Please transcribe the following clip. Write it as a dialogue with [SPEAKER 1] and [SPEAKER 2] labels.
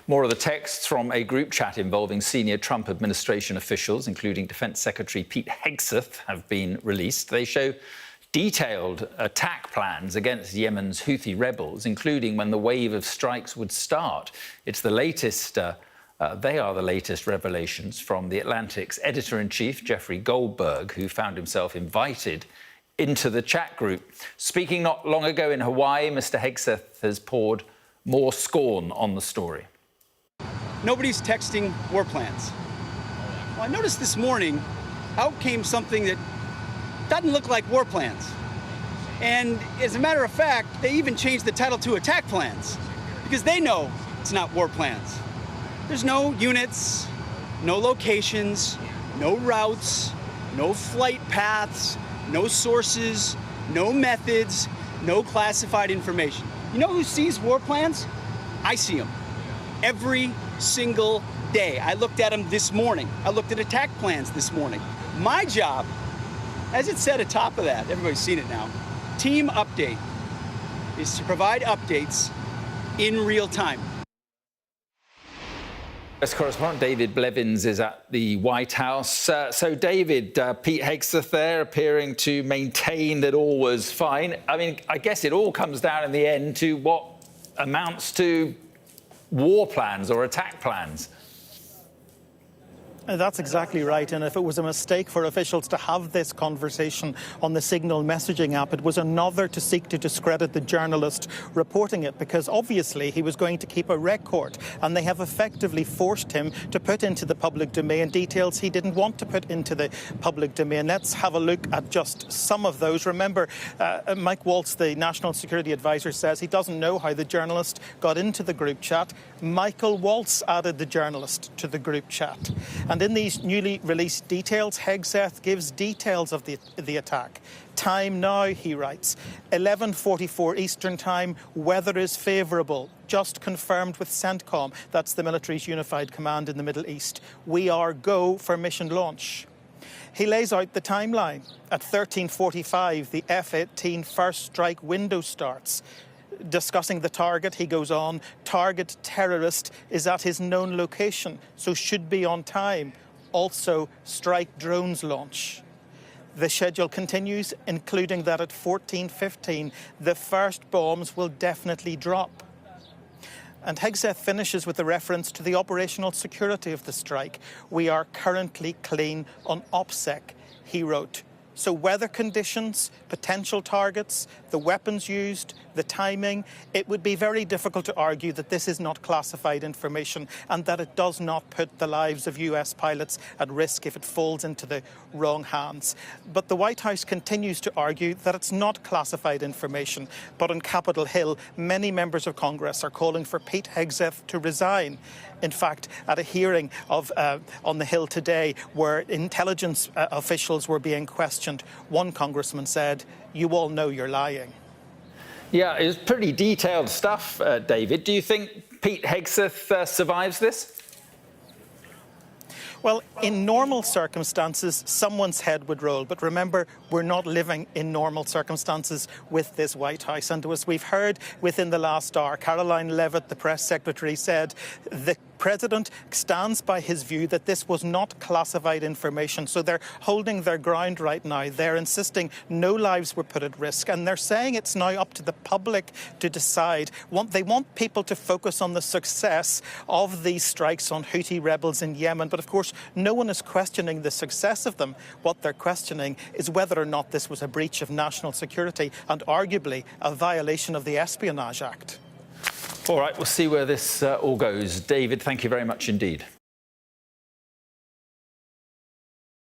[SPEAKER 1] More of the texts from a group chat involving senior Trump administration officials, including Defense Secretary Pete Hegseth, have been released. They show detailed attack plans against Yemen's Houthi rebels, including when the wave of strikes would start. It's the latest. They are the latest revelations from The Atlantic's editor-in-chief, Jeffrey Goldberg, who found himself invited into the chat group. Speaking not long ago in Hawaii, Mr. Hegseth has poured more scorn on the story.
[SPEAKER 2] Nobody's texting war plans. Well, I noticed this morning out came something that doesn't look like war plans. And as a matter of fact, they even changed the title to attack plans because they know it's not war plans. There's no units, no locations, no routes, no flight paths, no sources, no methods, no classified information. You know who sees war plans? I see them every single day. I looked at them this morning. I looked at attack plans this morning. My job, as it said atop of that, everybody's seen it now, team update, is to provide updates in real time.
[SPEAKER 1] US correspondent David Blevins is at the White House. So, David, Pete Hegseth there appearing to maintain that all was fine. I mean, I guess it all comes down in the end to what amounts to war plans or attack plans.
[SPEAKER 3] That's exactly right. And if it was a mistake for officials to have this conversation on the Signal messaging app, it was another to seek to discredit the journalist reporting it, because obviously he was going to keep a record, and they have effectively forced him to put into the public domain details he didn't want to put into the public domain. Let's have a look at just some of those. Remember, Mike Waltz, the National Security Advisor, says he doesn't know how the journalist got into the group chat. Michael Waltz added the journalist to the group chat. And in these newly released details, Hegseth gives details of the attack. Time now, he writes, 11:44 Eastern Time, weather is favourable, just confirmed with CENTCOM, that's the military's unified command in the Middle East. We are go for mission launch. He lays out the timeline. At 13:45, the F-18 first strike window starts. Discussing the target, he goes on, target terrorist is at his known location, so should be on time. Also, strike drones launch. The schedule continues, including that at 14:15, the first bombs will definitely drop. And Hegseth finishes with a reference to the operational security of the strike. We are currently clean on OPSEC, he wrote. So weather conditions, potential targets, the weapons used, the timing, it would be very difficult to argue that this is not classified information and that it does not put the lives of US pilots at risk if it falls into the wrong hands. But the White House continues to argue that it's not classified information. But on Capitol Hill, many members of Congress are calling for Pete Hegseth to resign. In fact, at a hearing on the Hill today where intelligence officials were being questioned, one congressman said, "You all know you're lying."
[SPEAKER 1] Yeah, it was pretty detailed stuff, David. Do you think Pete Hegseth survives this?
[SPEAKER 3] Well, in normal circumstances, someone's head would roll. But remember, we're not living in normal circumstances with this White House. And as we've heard within the last hour, Caroline Leavitt, the press secretary, said the president stands by his view that this was not classified information. So they're holding their ground right now. They're insisting no lives were put at risk. And they're saying it's now up to the public to decide. They want people to focus on the success of these strikes on Houthi rebels in Yemen. But of course, no one is questioning the success of them. What they're questioning is whether or not this was a breach of national security and arguably a violation of the Espionage Act.
[SPEAKER 1] All right, we'll see where this all goes. David, thank you very much indeed.